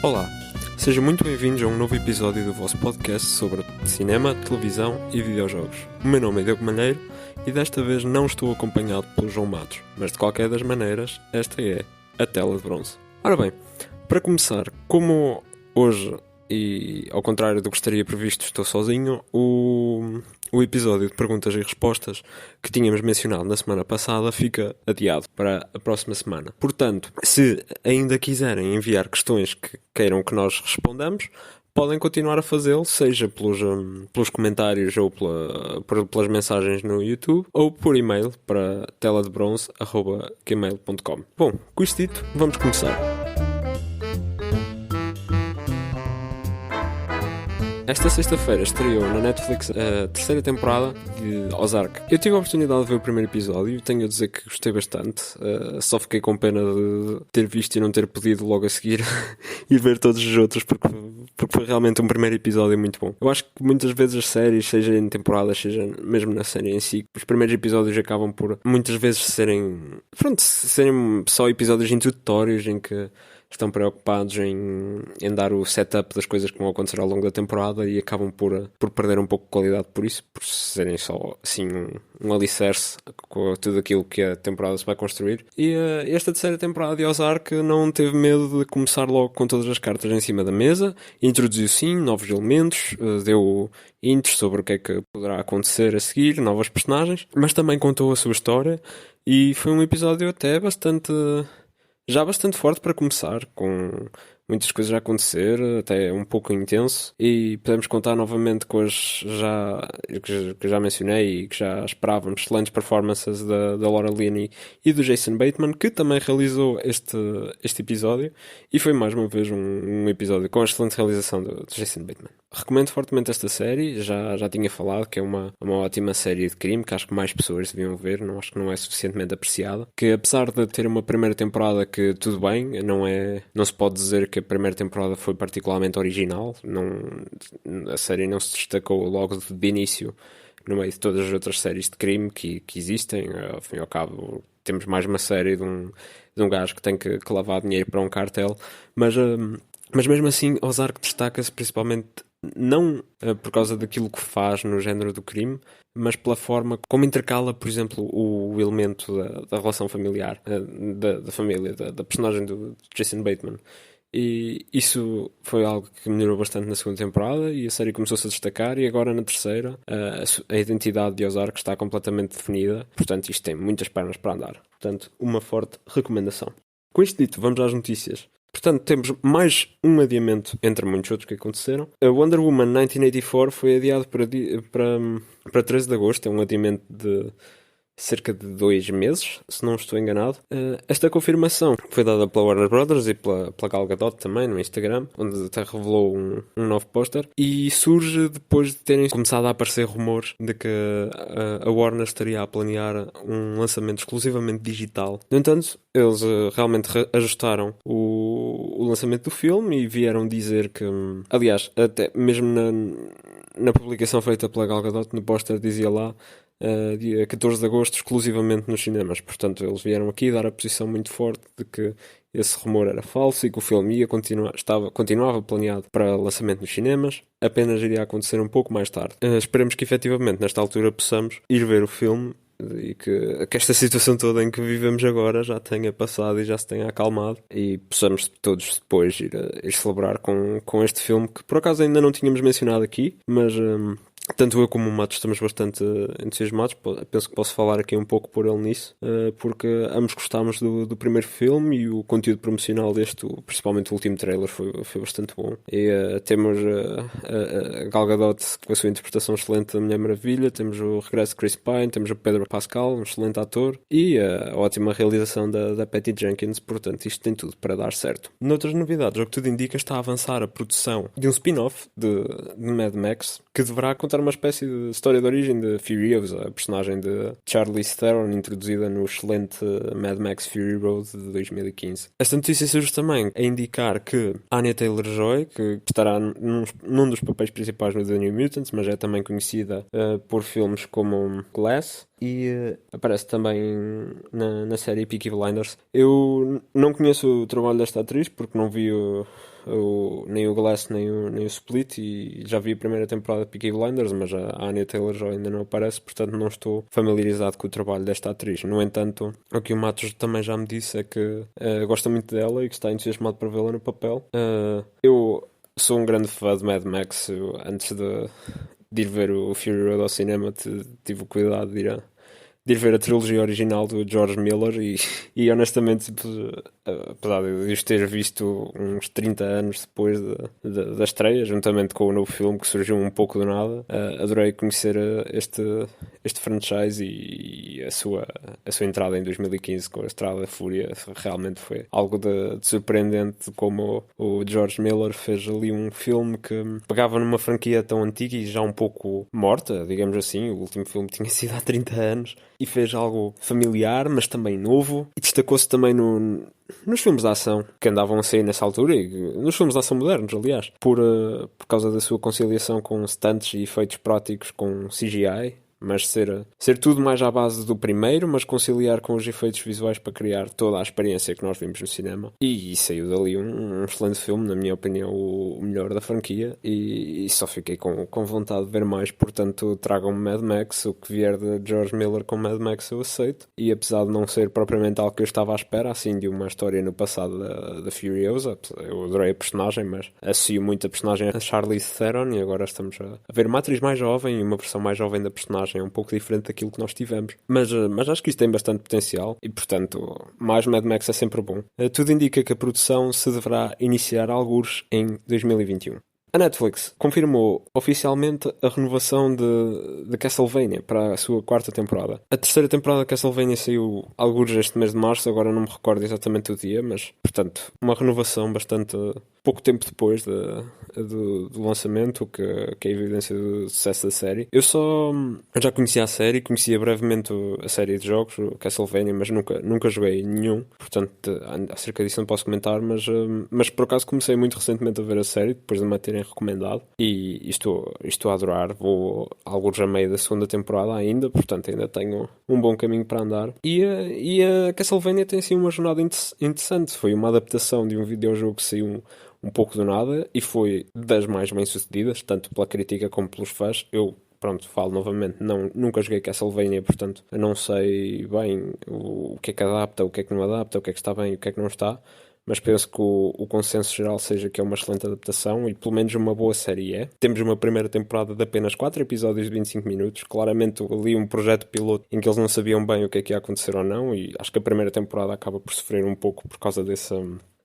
Olá, sejam muito bem-vindos a um novo episódio do vosso podcast sobre cinema, televisão e videojogos. O meu nome é Diogo Malheiro e desta vez não estou acompanhado pelo João Matos, mas de qualquer das maneiras, esta é a Tela de Bronze. Ora bem, para começar, como hoje, e ao contrário do que estaria previsto, estou sozinho, o episódio de perguntas e respostas que tínhamos mencionado na semana passada fica adiado para a próxima semana. Portanto, se ainda quiserem enviar questões que queiram que nós respondamos, podem continuar a fazê-lo, seja pelos comentários ou pelas mensagens no YouTube, ou por e-mail para teladebronze@gmail.com. Bom, com isto dito, vamos começar. Esta sexta-feira estreou na Netflix a terceira temporada de Ozark. Eu tive a oportunidade de ver o primeiro episódio e tenho a dizer que gostei bastante. Só fiquei com pena de ter visto e não ter podido logo a seguir ir ver todos os outros, porque foi realmente um primeiro episódio muito bom. Eu acho que muitas vezes as séries, seja em temporadas, seja mesmo na série em si, os primeiros episódios acabam por muitas vezes serem só episódios introdutórios em que estão preocupados em dar o setup das coisas que vão acontecer ao longo da temporada e acabam por perder um pouco de qualidade por isso, por serem só assim um alicerce com tudo aquilo que a temporada se vai construir. E esta terceira temporada de Ozark não teve medo de começar logo com todas as cartas em cima da mesa, introduziu sim novos elementos, deu intros sobre o que é que poderá acontecer a seguir, novas personagens, mas também contou a sua história e foi um episódio até bastante forte para começar, com muitas coisas a acontecer, até um pouco intenso, e podemos contar novamente com as que já mencionei e que já esperávamos, excelentes performances da Laura Linney e do Jason Bateman, que também realizou este episódio, e foi mais uma vez um episódio com a excelente realização do Jason Bateman. Recomendo fortemente esta série, já tinha falado que é uma ótima série de crime, que acho que mais pessoas deviam ver, acho que não é suficientemente apreciada, que apesar de ter uma primeira temporada que tudo bem, não se pode dizer que a primeira temporada foi particularmente original, a série não se destacou logo de início no meio de todas as outras séries de crime que existem. Ao fim e ao cabo temos mais uma série de um gajo que tem que lavar dinheiro para um cartel, mas mesmo assim Ozark destaca-se principalmente não por causa daquilo que faz no género do crime, mas pela forma como intercala, por exemplo, o elemento da relação familiar, da família, da personagem do Jason Bateman. E isso foi algo que melhorou bastante na segunda temporada e a série começou-se a destacar, e agora na terceira a identidade de Ozark está completamente definida, portanto isto tem muitas pernas para andar. Portanto, uma forte recomendação. Com isto dito, vamos às notícias. Portanto, temos mais um adiamento entre muitos outros que aconteceram. A Wonder Woman 1984 foi adiado para 13 de agosto, é um adiamento de cerca de 2 meses, se não estou enganado. Esta confirmação foi dada pela Warner Brothers e pela Gal Gadot também no Instagram, onde até revelou um novo póster, e surge depois de terem começado a aparecer rumores de que a Warner estaria a planear um lançamento exclusivamente digital. No entanto, eles realmente ajustaram o lançamento do filme e vieram dizer que, aliás, até mesmo na publicação feita pela Gal Gadot, no póster dizia lá dia 14 de agosto exclusivamente nos cinemas. Portanto, eles vieram aqui dar a posição muito forte de que esse rumor era falso e que o filme continuava planeado para lançamento nos cinemas, apenas iria acontecer um pouco mais tarde. Esperemos que efetivamente nesta altura possamos ir ver o filme e que esta situação toda em que vivemos agora já tenha passado e já se tenha acalmado, e possamos todos depois ir celebrar com este filme, que por acaso ainda não tínhamos mencionado aqui, mas tanto eu como o Matos estamos bastante entusiasmados. Penso que posso falar aqui um pouco por ele nisso, porque ambos gostámos do primeiro filme e o conteúdo promocional deste, principalmente o último trailer, foi bastante bom. E temos a Gal Gadot com a sua interpretação excelente da Mulher Maravilha, temos o regresso de Chris Pine, temos o Pedro Pascal, um excelente ator, e a ótima realização da Patty Jenkins. Portanto, isto tem tudo para dar certo. Noutras novidades, o que tudo indica, está a avançar a produção de um spin-off de Mad Max, que deverá contar uma espécie de história de origem de Furiosa, a personagem de Charlize Theron, introduzida no excelente Mad Max Fury Road de 2015. Esta notícia surge também a indicar que Anya Taylor-Joy, que estará num dos papéis principais no The New Mutants, mas é também conhecida por filmes como Glass, e aparece também na série Peaky Blinders. Eu não conheço o trabalho desta atriz porque não vi nem o Glass nem o Split, e já vi a primeira temporada de Peaky Blinders, mas a Anya Taylor-Joy ainda não aparece, portanto não estou familiarizado com o trabalho desta atriz. No entanto, o que o Matos também já me disse é que gosta muito dela e que está entusiasmado para vê-la no papel. Eu sou um grande fã de Mad Max. Antes de ir ver o Fury Road ao cinema, tive o cuidado de ir ver a trilogia original do George Miller e honestamente, apesar de eu ter visto uns 30 anos depois da estreia, juntamente com o novo filme que surgiu um pouco do nada, adorei conhecer este franchise e a sua entrada em 2015 com a Estrada da Fúria. Realmente foi algo de surpreendente como o George Miller fez ali um filme que pegava numa franquia tão antiga e já um pouco morta, digamos assim. O último filme tinha sido há 30 anos e fez algo familiar, mas também novo, e destacou-se também nos filmes de ação que andavam a sair nessa altura, e nos filmes de ação modernos, aliás, por causa da sua conciliação com stunts e efeitos práticos com CGI, mas ser tudo mais à base do primeiro, mas conciliar com os efeitos visuais para criar toda a experiência que nós vimos no cinema. E saiu dali um excelente filme, na minha opinião, o melhor da franquia, e só fiquei com vontade de ver mais. Portanto, tragam-me Mad Max, o que vier de George Miller com Mad Max eu aceito, e apesar de não ser propriamente algo que eu estava à espera, assim, de uma história no passado da Furiosa, eu adorei a personagem, mas associo muito a personagem a Charlize Theron, e agora estamos a ver uma atriz mais jovem e uma versão mais jovem da personagem, um pouco diferente daquilo que nós tivemos. Mas acho que isto tem bastante potencial e, portanto, mais Mad Max é sempre bom. Tudo indica que a produção se deverá iniciar algures em 2021. A Netflix confirmou oficialmente a renovação de Castlevania para a sua 4ª temporada. A 3ª temporada de Castlevania saiu alguns este mês de março, agora não me recordo exatamente o dia, mas, portanto, uma renovação bastante pouco tempo depois do lançamento, que é a evidência do sucesso da série. Eu já conhecia a série, conhecia brevemente a série de jogos, o Castlevania, mas nunca joguei nenhum, portanto, acerca disso não posso comentar, mas por acaso comecei muito recentemente a ver a série, depois de me a terem recomendado, e estou a adorar. Vou alguns a meio da 2ª temporada ainda, portanto ainda tenho um bom caminho para andar. E a Castlevania tem assim uma jornada interessante. Foi uma adaptação de um videojogo que saiu um pouco do nada e foi das mais bem-sucedidas, tanto pela crítica como pelos fãs. Eu, pronto, falo novamente, nunca joguei Castlevania, portanto eu não sei bem o que é que adapta, o que é que não adapta, o que é que está bem e o que é que não está, mas penso que o consenso geral seja que é uma excelente adaptação e pelo menos uma boa série é. Temos uma primeira temporada de apenas 4 episódios de 25 minutos, claramente ali um projeto piloto em que eles não sabiam bem o que é que ia acontecer ou não, e acho que a primeira temporada acaba por sofrer um pouco por causa de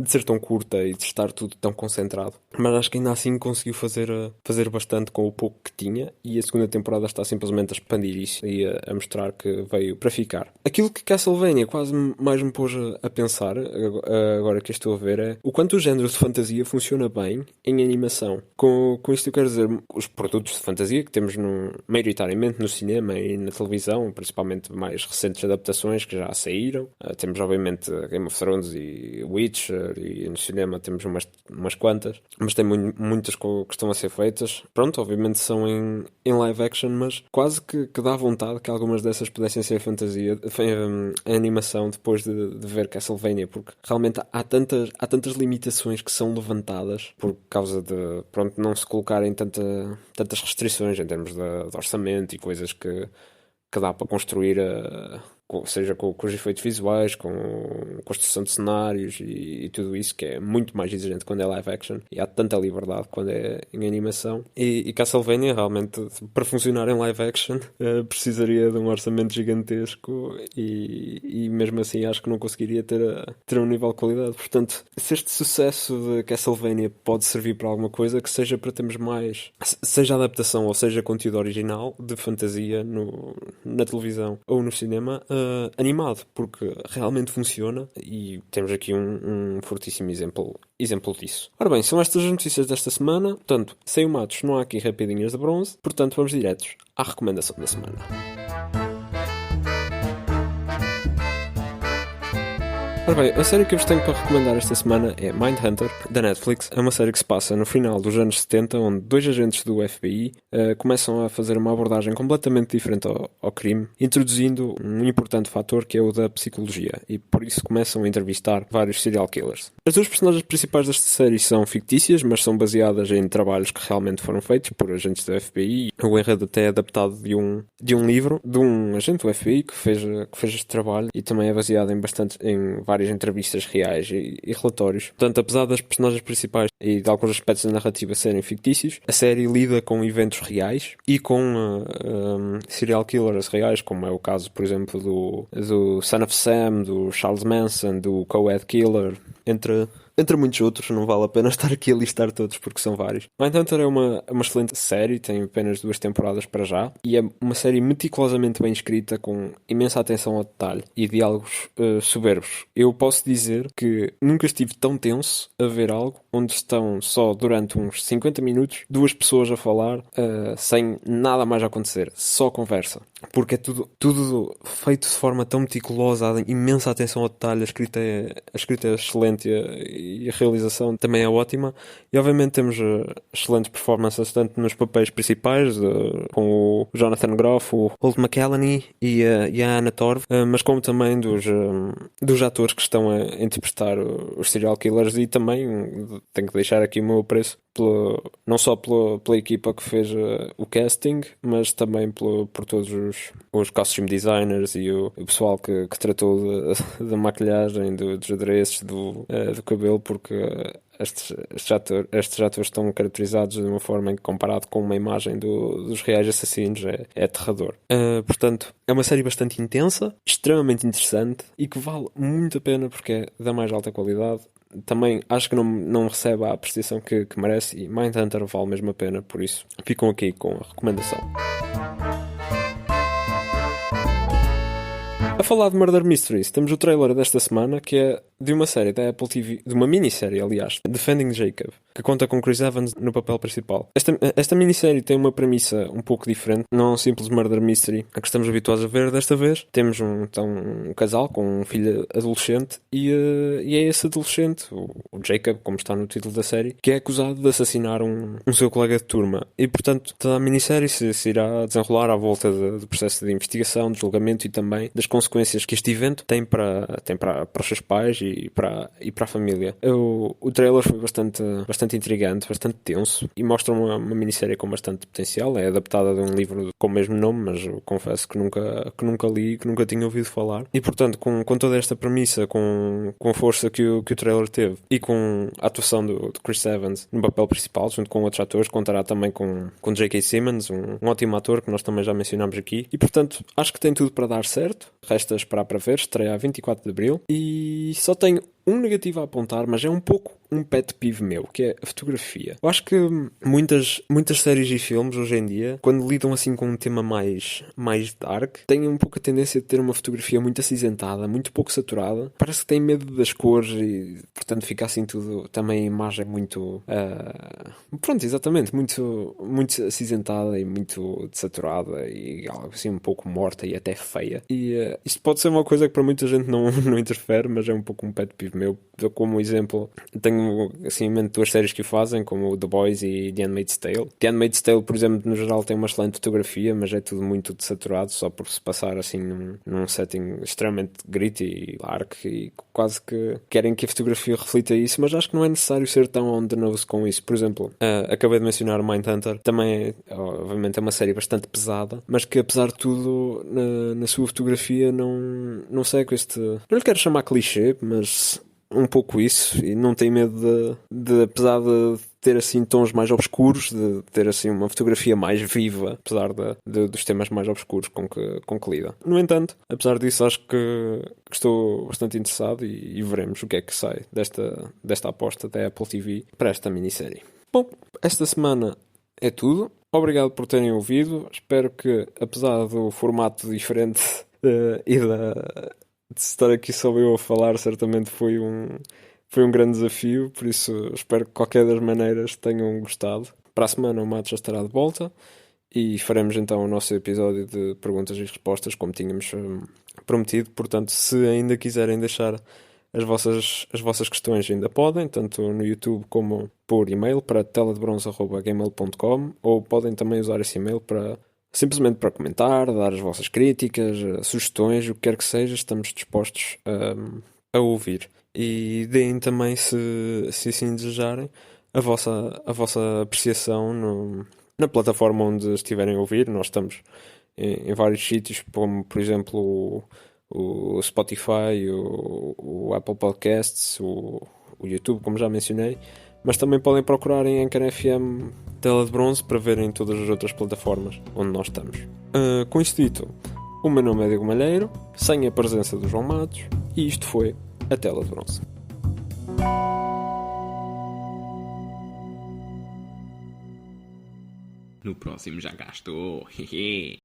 ser tão curta e de estar tudo tão concentrado. Mas acho que ainda assim conseguiu fazer bastante com o pouco que tinha, e a 2ª temporada está simplesmente a expandir isso e a mostrar que veio para ficar. Aquilo que Castlevania quase mais me pôs a pensar, agora que estou a ver, é o quanto o género de fantasia funciona bem em animação. Com isto eu quero dizer, os produtos de fantasia que temos maioritariamente no cinema e na televisão, principalmente mais recentes adaptações que já saíram. Temos obviamente Game of Thrones e Witcher, e no cinema temos umas quantas, mas tem muitas que estão a ser feitas. Pronto, obviamente são em live action, mas quase que dá vontade que algumas dessas pudessem ser fantasia, em animação, depois de ver Castlevania, porque realmente há tantas limitações que são levantadas por causa de, pronto, não se colocarem tantas restrições em termos de orçamento e coisas que dá para construir seja com os efeitos visuais, com construção de cenários e tudo isso, que é muito mais exigente quando é live action, e há tanta liberdade quando é em animação. E Castlevania, realmente, para funcionar em live action, precisaria de um orçamento gigantesco e mesmo assim acho que não conseguiria ter um nível de qualidade. Portanto, se este sucesso de Castlevania pode servir para alguma coisa, que seja para termos mais, seja adaptação ou seja conteúdo original de fantasia na televisão ou no cinema, animado, porque realmente funciona, e temos aqui um fortíssimo exemplo disso. Ora bem, são estas as notícias desta semana. Portanto, sem o Matos não há aqui rapidinhas de bronze, portanto vamos diretos à recomendação da semana. Ora bem, a série que eu vos tenho para recomendar esta semana é Mindhunter, da Netflix. É uma série que se passa no final dos anos 70, onde dois agentes do FBI começam a fazer uma abordagem completamente diferente ao crime, introduzindo um importante fator que é o da psicologia, e por isso começam a entrevistar vários serial killers. As duas personagens principais desta série são fictícias, mas são baseadas em trabalhos que realmente foram feitos por agentes do FBI. O enredo até é adaptado de um livro de um agente do FBI que fez este trabalho, e também é baseado em várias entrevistas reais e relatórios. Portanto, apesar das personagens principais e de alguns aspectos da narrativa serem fictícios, a série lida com eventos reais e com serial killers reais, como é o caso, por exemplo, do Son of Sam, do Charles Manson, do Co-Ed Killer, entre muitos outros. Não vale a pena estar aqui a listar todos porque são vários. Mindhunter é uma excelente série, tem apenas 2 temporadas para já, e é uma série meticulosamente bem escrita, com imensa atenção ao detalhe e diálogos soberbos. Eu posso dizer que nunca estive tão tenso a ver algo onde estão só durante uns 50 minutos 2 pessoas a falar sem nada mais a acontecer, só conversa. Porque é tudo feito de forma tão meticulosa, há imensa atenção ao detalhe, a escrita é excelente e a realização também é ótima. E obviamente temos excelentes performances tanto nos papéis principais, com o Jonathan Groff, o Holt McCallany e a Anna Torv, mas como também dos atores que estão a interpretar os serial killers. E também tenho que deixar aqui o meu apreço não só pela equipa que fez o casting, mas também por todos os costume designers e o pessoal que tratou da maquilhagem, dos adereços, do cabelo, porque estes atores estão caracterizados de uma forma em que, comparado com uma imagem dos reais assassinos, é aterrador. Portanto, é uma série bastante intensa, extremamente interessante e que vale muito a pena porque é da mais alta qualidade. Também acho que não recebe a apreciação que merece, e Mindhunter vale mesmo a pena, por isso ficam aqui com a recomendação. A falar de Murder Mysteries, temos o trailer desta semana, que é de uma série da Apple TV, de uma minissérie, aliás, Defending Jacob, que conta com Chris Evans no papel principal. Esta minissérie tem uma premissa um pouco diferente, não é um simples Murder Mystery a que estamos habituados a ver. Desta vez temos um casal com um filho adolescente e é esse adolescente, o Jacob, como está no título da série, que é acusado de assassinar um seu colega de turma. E portanto toda a minissérie se irá desenrolar à volta do processo de investigação, de julgamento e também das consequências que este evento tem para os seus pais e para a família. O trailer foi bastante intrigante, bastante tenso, e mostra uma minissérie com bastante potencial. É adaptada de um livro com o mesmo nome, mas eu confesso que nunca li, que nunca tinha ouvido falar. E portanto, com toda esta premissa, com a força que o trailer teve, e com a atuação do Chris Evans no papel principal, junto com outros atores, contará também com J.K. Simmons, um ótimo ator que nós também já mencionámos aqui. E portanto, acho que tem tudo para dar certo. Resta esperar para ver. Estreia a 24 de Abril. E só tenho um negativo a apontar, mas é um pouco um pet peeve meu, que é a fotografia. Eu acho que muitas séries e filmes hoje em dia, quando lidam assim com um tema mais dark, têm um pouco a tendência de ter uma fotografia muito acinzentada, muito pouco saturada. Parece que têm medo das cores e, portanto, fica assim tudo, também a imagem muito pronto, exatamente, muito acinzentada e muito desaturada e algo assim um pouco morta e até feia. E isto pode ser uma coisa que para muita gente não interfere, mas é um pouco um pet peeve meu. Como exemplo, tenho assim em mente 2 séries que o fazem, como The Boys e The Handmaid's Tale. The Handmaid's Tale, por exemplo, no geral tem uma excelente fotografia, mas é tudo muito desaturado, só por se passar assim num setting extremamente gritty e dark, e quase que querem que a fotografia reflita isso, mas acho que não é necessário ser tão on the nose com isso. Por exemplo, acabei de mencionar Mindhunter, também obviamente é uma série bastante pesada, mas que apesar de tudo na sua fotografia não sei com este, não lhe quero chamar clichê, mas um pouco isso, e não tem medo de apesar de ter assim tons mais obscuros, de ter assim uma fotografia mais viva, apesar dos temas mais obscuros com que lida. No entanto, apesar disso, acho que estou bastante interessado e veremos o que é que sai desta aposta da Apple TV para esta minissérie. Bom, esta semana é tudo. Obrigado por terem ouvido. Espero que, apesar do formato diferente e de estar aqui só eu a falar, certamente foi um grande desafio, por isso espero que de qualquer das maneiras tenham gostado. Para a semana o Matos já estará de volta e faremos então o nosso episódio de perguntas e respostas, como tínhamos prometido. Portanto, se ainda quiserem deixar as vossas questões ainda podem, tanto no YouTube como por e-mail para teladebronze@gmail.com, ou podem também usar esse e-mail para simplesmente para comentar, dar as vossas críticas, sugestões, o que quer que seja, estamos dispostos a ouvir. E deem também, se assim desejarem, a vossa apreciação na plataforma onde estiverem a ouvir. Nós estamos em vários sítios, como por exemplo o Spotify, o Apple Podcasts, o YouTube, como já mencionei, mas também podem procurar em Anchor FM Tela de Bronze para verem todas as outras plataformas onde nós estamos. Com isto dito, o meu nome é Diego Malheiro, sem a presença do João Matos, e isto foi a Tela de Bronze. No próximo já gastou.